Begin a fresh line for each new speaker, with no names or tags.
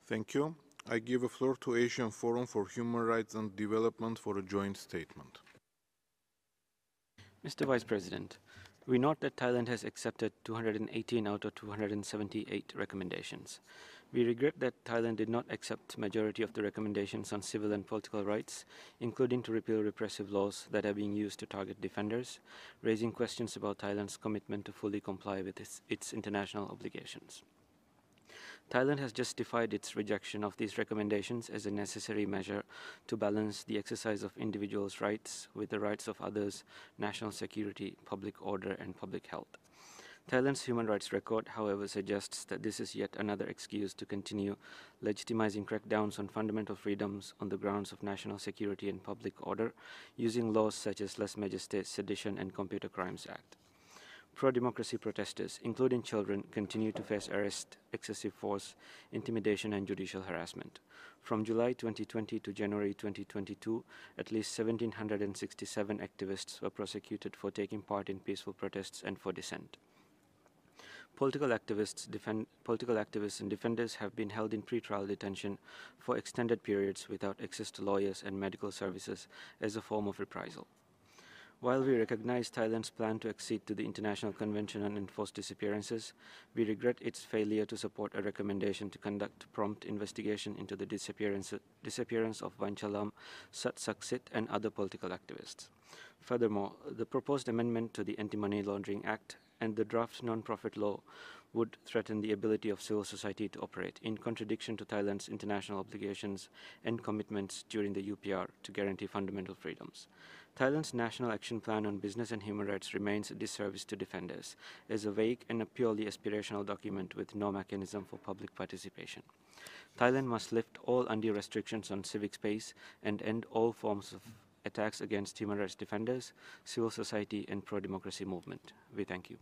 Thank you. I give the floor to Asian Forum for Human Rights and Development for a joint statement.
Mr. Vice President, we note that Thailand has accepted 218 out of 278 recommendations. We regret that Thailand did not accept majority of the recommendations on civil and political rights, including to repeal repressive laws that are being used to target defenders, raising questions about Thailand's commitment to fully comply with its international obligations. Thailand has justified its rejection of these recommendations as a necessary measure to balance the exercise of individuals' rights with the rights of others, national security, public order, and public health. Thailand's human rights record, however, suggests that this is yet another excuse to continue legitimizing crackdowns on fundamental freedoms on the grounds of national security and public order, using laws such as Lèse Majesté, Sedition, and Computer Crimes Act. Pro-democracy protesters, including children, continue to face arrest, excessive force, intimidation, and judicial harassment. From July 2020 to January 2022, at least 1,767 activists were prosecuted for taking part in peaceful protests and for dissent. Political activists and defenders have been held in pretrial detention for extended periods without access to lawyers and medical services as a form of reprisal. While we recognize Thailand's plan to accede to the International Convention on Enforced Disappearances, we regret its failure to support a recommendation to conduct prompt investigation into the disappearance of Vanchalam Satsaksit and other political activists. Furthermore, the proposed amendment to the Anti-Money Laundering Act and the draft non-profit law would threaten the ability of civil society to operate, in contradiction to Thailand's international obligations and commitments during the UPR to guarantee fundamental freedoms. Thailand's National Action Plan on Business and Human Rights remains a disservice to defenders, as a vague and a purely aspirational document with no mechanism for public participation. Thailand must lift all undue restrictions on civic space and end all forms of attacks against human rights defenders, civil society, and pro-democracy movement. We thank you.